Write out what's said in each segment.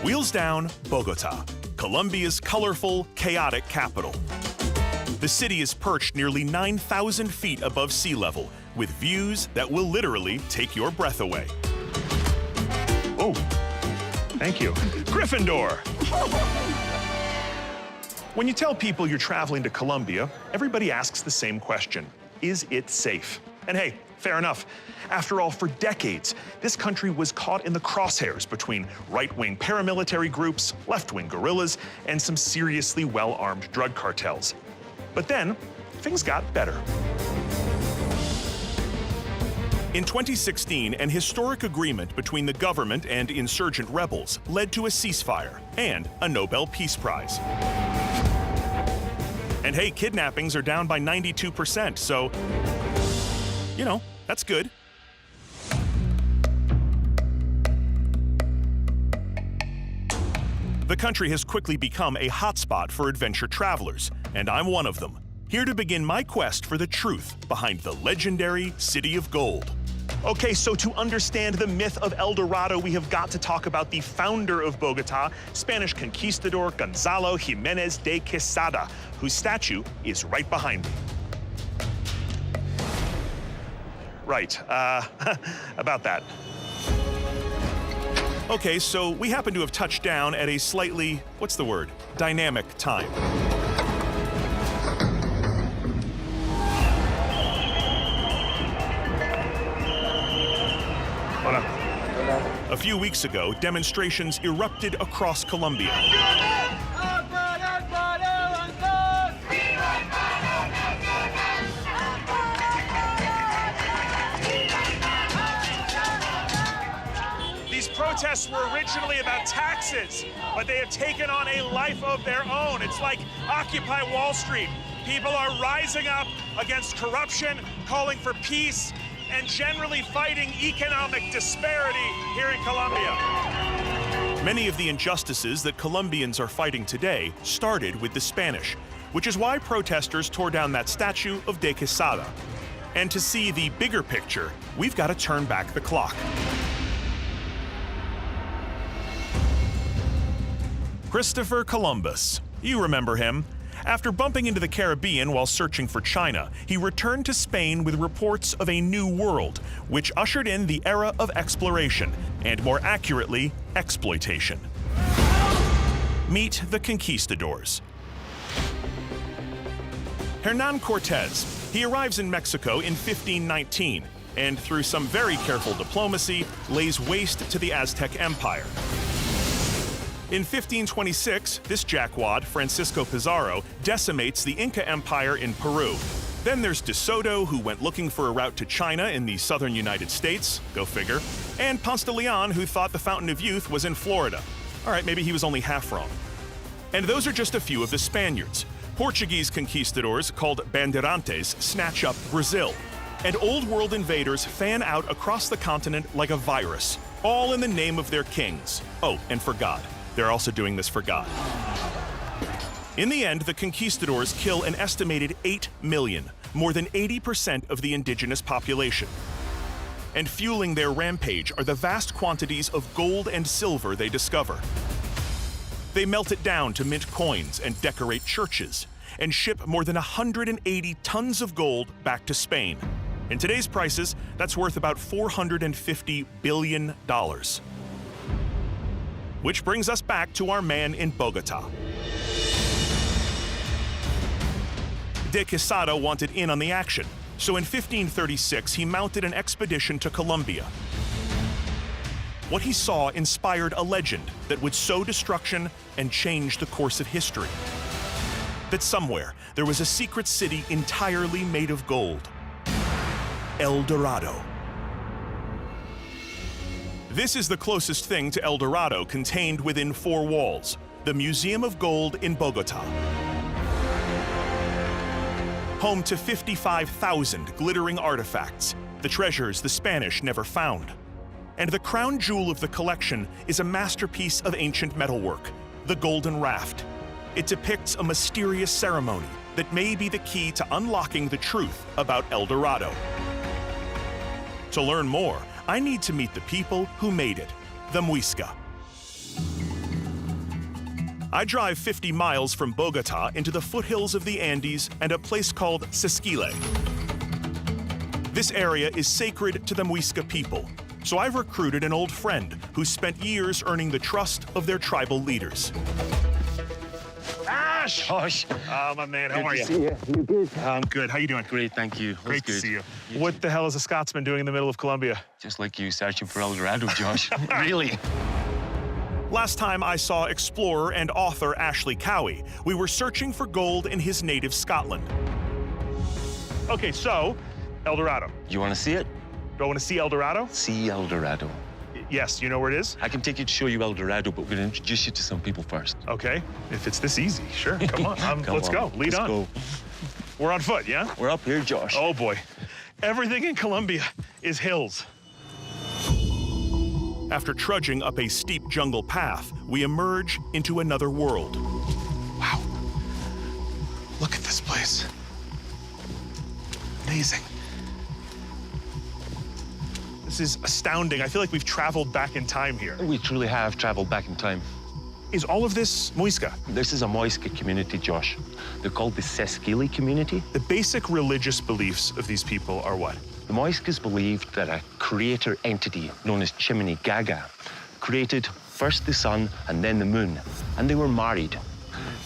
Wheels down, Bogota, Colombia's colorful, chaotic capital. The city is perched nearly 9,000 feet above sea level, with views that will literally take your breath away. Oh, thank you. Gryffindor! When you tell people you're traveling to Colombia, everybody asks the same question. Is it safe? And hey, fair enough. After all, for decades, this country was caught in the crosshairs between right-wing paramilitary groups, left-wing guerrillas, and some seriously well-armed drug cartels. But then, things got better. In 2016, an historic agreement between the government and insurgent rebels led to a ceasefire and a Nobel Peace Prize. And hey, kidnappings are down by 92%, so, you know, that's good. The country has quickly become a hotspot for adventure travelers, and I'm one of them, here to begin my quest for the truth behind the legendary City of Gold. Okay, so to understand the myth of El Dorado, we have got to talk about the founder of Bogota, Spanish conquistador Gonzalo Jimenez de Quesada, whose statue is right behind me. Right, about that. Okay, so we happen to have touched down at a slightly, what's the word, dynamic time. A few weeks ago, demonstrations erupted across Colombia. These protests were originally about taxes, but they have taken on a life of their own. It's like Occupy Wall Street. People are rising up against corruption, calling for peace, and generally fighting economic disparity here in Colombia. Many of the injustices that Colombians are fighting today started with the Spanish, which is why protesters tore down that statue of De Quesada. And to see the bigger picture, we've got to turn back the clock. Christopher Columbus. You remember him. After bumping into the Caribbean while searching for China, he returned to Spain with reports of a new world, which ushered in the era of exploration, and more accurately, exploitation. Meet the conquistadors. Hernán Cortés. He arrives in Mexico in 1519, and through some very careful diplomacy, lays waste to the Aztec Empire. In 1526, this jackwad, Francisco Pizarro, decimates the Inca Empire in Peru. Then there's De Soto, who went looking for a route to China in the southern United States, go figure, and Ponce de Leon, who thought the Fountain of Youth was in Florida. All right, maybe he was only half wrong. And those are just a few of the Spaniards. Portuguese conquistadors called bandeirantes snatch up Brazil, and Old World invaders fan out across the continent like a virus, all in the name of their kings. Oh, and for God. They're also doing this for God. In the end, the conquistadors kill an estimated 8 million, more than 80% of the indigenous population. And fueling their rampage are the vast quantities of gold and silver they discover. They melt it down to mint coins and decorate churches, and ship more than 180 tons of gold back to Spain. In today's prices, that's worth about $450 billion. Which brings us back to our man in Bogota. De Quesada wanted in on the action, so in 1536 he mounted an expedition to Colombia. What he saw inspired a legend that would sow destruction and change the course of history. That somewhere there was a secret city entirely made of gold. El Dorado. This is the closest thing to El Dorado contained within 4 walls, the Museum of Gold in Bogota. Home to 55,000 glittering artifacts, the treasures the Spanish never found. And the crown jewel of the collection is a masterpiece of ancient metalwork, the Golden Raft. It depicts a mysterious ceremony that may be the key to unlocking the truth about El Dorado. To learn more, I need to meet the people who made it, the Muisca. I drive 50 miles from Bogota into the foothills of the Andes and a place called Sesquile. This area is sacred to the Muisca people, so I've recruited an old friend who spent years earning the trust of their tribal leaders. Ash! Josh. Oh, my man, how are you? See you. You good? I'm good. How you doing? Great, thank you. Great to see you. What the hell is a Scotsman doing in the middle of Colombia? Just like you searching for El Dorado, Josh. Really? Last time I saw explorer and author Ashley Cowie, we were searching for gold in his native Scotland. Okay, so, El Dorado. You want to see it? Do I want to see El Dorado? See El Dorado. Yes, you know where it is? I can take you to show you El Dorado, but we're going to introduce you to some people first. Okay, if it's this easy, sure. Come on, let's go. Lead Let's on. go. We're on foot, yeah? We're up here, Josh. Oh boy. Everything in Colombia is hills. After trudging up a steep jungle path, we emerge into another world. Wow. Look at this place. Amazing. This is astounding. I feel like we've traveled back in time here. We truly have traveled back in time. Is all of this Muisca? This is a Muisca community, Josh. They're called the Sesquile community. The basic religious beliefs of these people are what? The Muiscas believed that a creator entity known as Chimney Gaga created first the sun and then the moon, and they were married.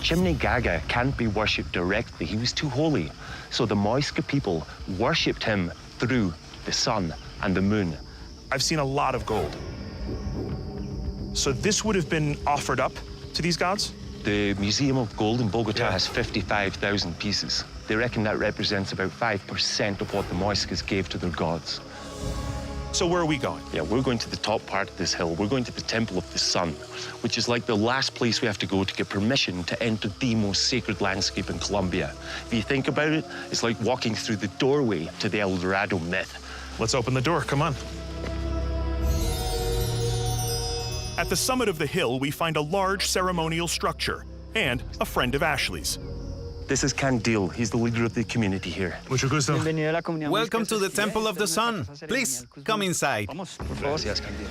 Chimney Gaga can't be worshipped directly. He was too holy. So the Muisca people worshipped him through the sun and the moon. I've seen a lot of gold. So this would have been offered up to these gods? The Museum of Gold in Bogota Yeah. has 55,000 pieces. They reckon that represents about 5% of what the Muiscas gave to their gods. So where are we going? Yeah, we're going to the top part of this hill. We're going to the Temple of the Sun, which is like the last place we have to go to get permission to enter the most sacred landscape in Colombia. If you think about it, it's like walking through the doorway to the El Dorado myth. Let's open the door, come on. At the summit of the hill, we find a large ceremonial structure and a friend of Ashley's. This is Candil. He's the leader of the community here. Mucho gusto. Welcome to the Temple of the Sun. Please, come inside. Gracias, Candil.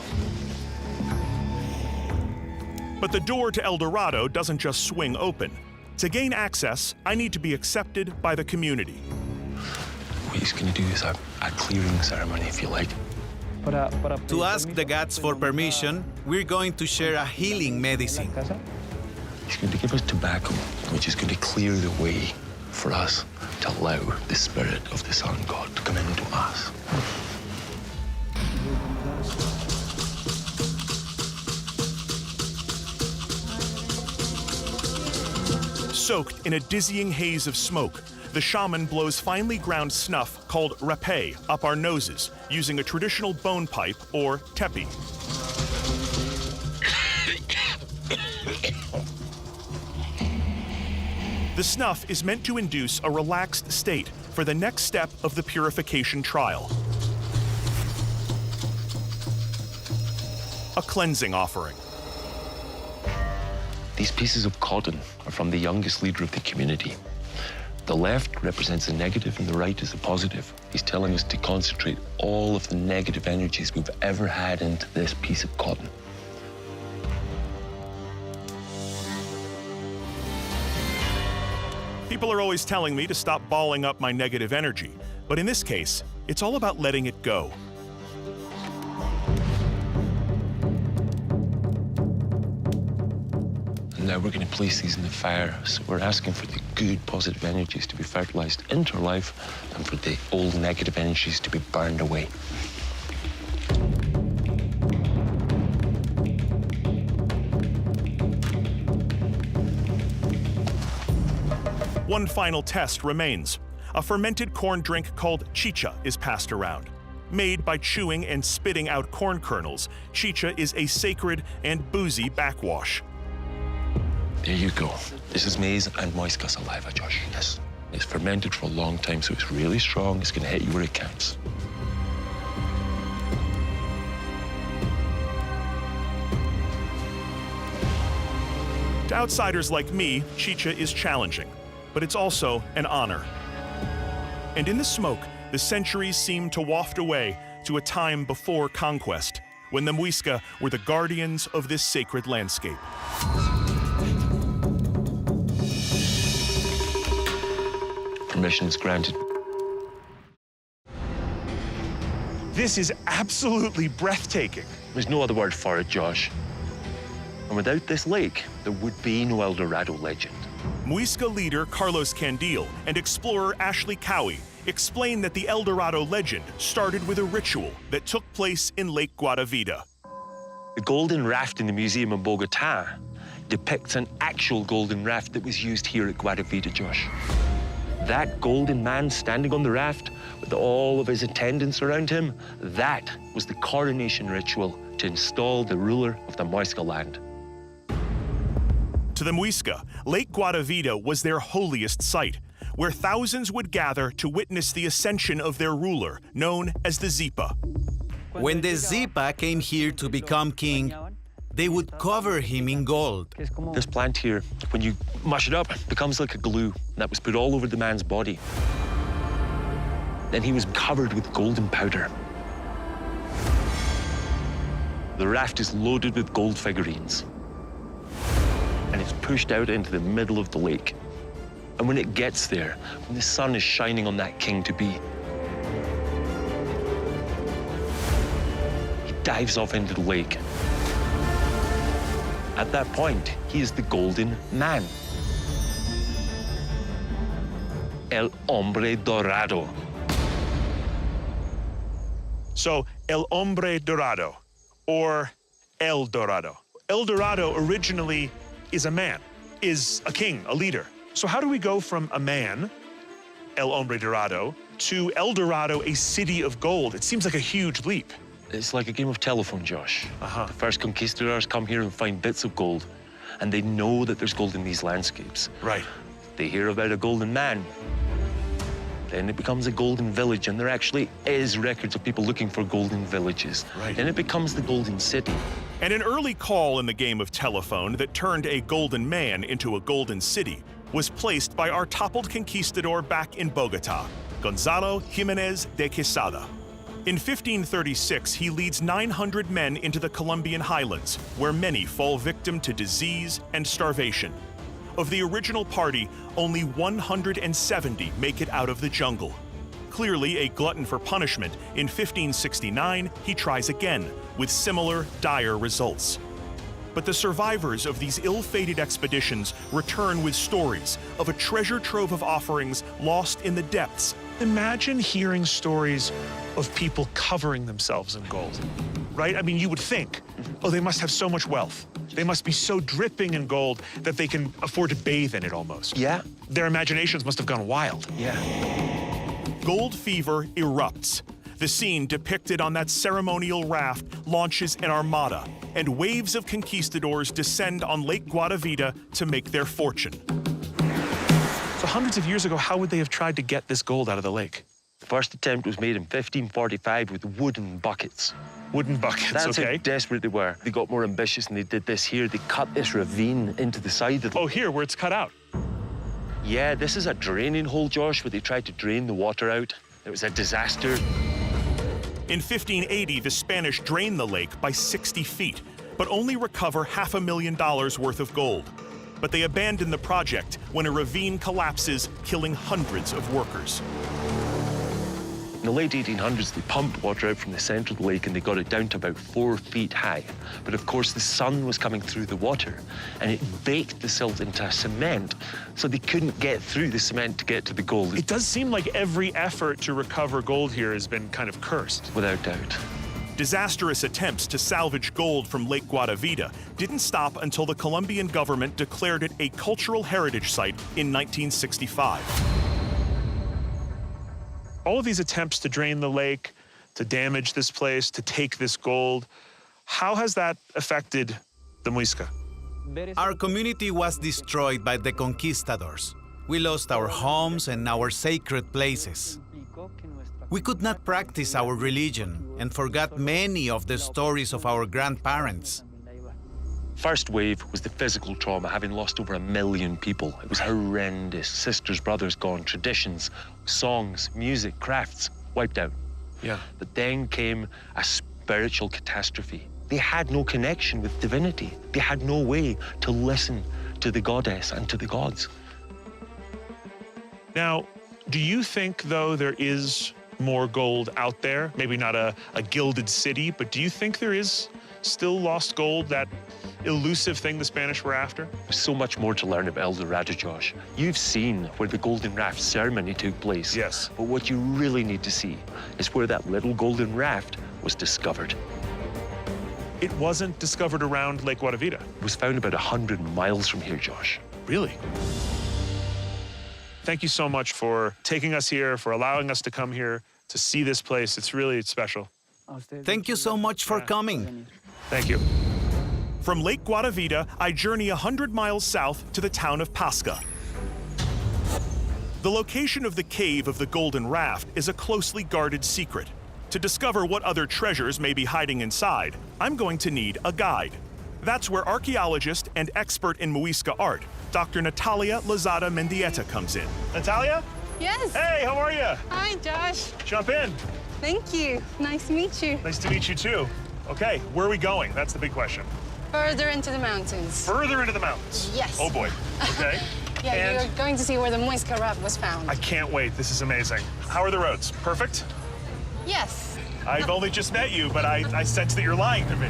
But the door to El Dorado doesn't just swing open. To gain access, I need to be accepted by the community. What he's going to do is a clearing ceremony, if you like. To ask the gods for permission, we're going to share a healing medicine. He's going to give us tobacco, which is going to clear the way for us to allow the spirit of the sun god to come into us. Soaked in a dizzying haze of smoke, the shaman blows finely ground snuff called rapé up our noses using a traditional bone pipe or tepi. The snuff is meant to induce a relaxed state for the next step of the purification trial. A cleansing offering. These pieces of cotton are from the youngest leader of the community. The left represents the negative and the right is the positive. He's telling us to concentrate all of the negative energies we've ever had into this piece of cotton. People are always telling me to stop balling up my negative energy, but in this case, it's all about letting it go. And now we're going to place these in the fire. So we're asking for the good, positive energies to be fertilized into our life and for the old negative energies to be burned away. One final test remains. A fermented corn drink called chicha is passed around. Made by chewing and spitting out corn kernels, chicha is a sacred and boozy backwash. There you go. This is maize and Muisca saliva, Josh. Yes. It's fermented for a long time, so it's really strong. It's going to hit you where it counts. To outsiders like me, chicha is challenging, but it's also an honor. And in the smoke, the centuries seem to waft away to a time before conquest, when the Muisca were the guardians of this sacred landscape. permission is granted. This is absolutely breathtaking. There's no other word for it, Josh. And without this lake, there would be no El Dorado legend. Muisca leader Carlos Candil and explorer Ashley Cowie explain that the El Dorado legend started with a ritual that took place in Lake Guatavita. The golden raft in the museum in Bogota depicts an actual golden raft that was used here at Guatavita, Josh. That golden man standing on the raft with all of his attendants around him, that was the coronation ritual to install the ruler of the Muisca land. To the Muisca, Lake Guatavita was their holiest site, where thousands would gather to witness the ascension of their ruler, known as the Zipa. When the Zipa came here to become king, they would cover him in gold. This plant here, when you mush it up, becomes like a glue that was put all over the man's body. Then he was covered with golden powder. The raft is loaded with gold figurines, and it's pushed out into the middle of the lake. And when it gets there, when the sun is shining on that king-to-be, he dives off into the lake. At that point, he is the golden man. El Hombre Dorado. So, El Hombre Dorado, or El Dorado. El Dorado originally is a man, is a king, a leader. So how do we go from a man, El Hombre Dorado, to El Dorado, a city of gold? It seems like a huge leap. It's like a game of telephone, Josh. The first conquistadors come here and find bits of gold, and they know that there's gold in these landscapes. Right. They hear about a golden man. Then it becomes a golden village, and there actually is records of people looking for golden villages. Right. Then it becomes the golden city. And an early call in the game of telephone that turned a golden man into a golden city was placed by our toppled conquistador back in Bogota, Gonzalo Jimenez de Quesada. In 1536, he leads 900 men into the Colombian highlands, where many fall victim to disease and starvation. Of the original party, only 170 make it out of the jungle. Clearly a glutton for punishment, in 1569, he tries again, with similar dire results. But the survivors of these ill-fated expeditions return with stories of a treasure trove of offerings lost in the depths. Imagine hearing stories of people covering themselves in gold, right? I mean, you would think, oh, they must have so much wealth. They must be so dripping in gold that they can afford to bathe in it almost. Yeah. Their imaginations must have gone wild. Yeah. Gold fever erupts. The scene depicted on that ceremonial raft launches an armada, and waves of conquistadors descend on Lake Guatavita to make their fortune. So hundreds of years ago, how would they have tried to get this gold out of the lake? The first attempt was made in 1545 with wooden buckets. Wooden buckets, That's okay. how desperate they were. They got more ambitious and they did this here. They cut this ravine into the side of the... Oh, here, where it's cut out. Yeah, this is a draining hole, Josh, where they tried to drain the water out. It was a disaster. In 1580, the Spanish drain the lake by 60 feet, but only recover $500,000 worth of gold. But they abandon the project when a ravine collapses, killing hundreds of workers. In the late 1800s, they pumped water out from the center of the lake and they got it down to about 4 feet high. But of course, the sun was coming through the water and it baked the silt into cement, so they couldn't get through the cement to get to the gold. It does seem like every effort to recover gold here has been kind of cursed. Without doubt. Disastrous attempts to salvage gold from Lake Guatavita didn't stop until the Colombian government declared it a cultural heritage site in 1965. All of these attempts to drain the lake, to damage this place, to take this gold, how has that affected the Muisca? Our community was destroyed by the conquistadors. We lost our homes and our sacred places. We could not practice our religion and forgot many of the stories of our grandparents. First wave was the physical trauma, having lost over 1 million people. It was horrendous. Sisters, brothers gone, traditions, songs, music, crafts, wiped out. Yeah. But then came a spiritual catastrophe. They had no connection with divinity. They had no way to listen to the goddess and to the gods. Now, Do you think, though, there is more gold out there? Maybe not a gilded city, but do you think there is still lost gold, that elusive thing the Spanish were after? There's so much more to learn about El Dorado, Josh. You've seen where the golden raft ceremony took place. Yes. But what you really need to see is where that little golden raft was discovered. It wasn't discovered around Lake Guatavita. It was found about 100 miles from here, Josh. Really? Thank you so much for taking us here, for allowing us to come here to see this place. It's really special. Thank you so much for coming. Thank you. From Lake Guatavita, I journey 100 miles south to the town of Pasca. The location of the cave of the Golden Raft is a closely guarded secret. To discover what other treasures may be hiding inside, I'm going to need a guide. That's where archaeologist and expert in Muisca art, Dr. Natalia Lozada Mendieta comes in. Natalia? Yes. Hey, how are you? Hi, Josh. Jump in. Thank you. Nice to meet you. Nice to meet you too. Okay, where are we going? That's the big question. Further into the mountains. Further into the mountains. Yes. Oh boy. Okay. Yeah, And you're going to see where the Muisca raft was found. I can't wait. This is amazing. How are the roads? Perfect? Yes. I've only just met you, but I sense that you're lying to me.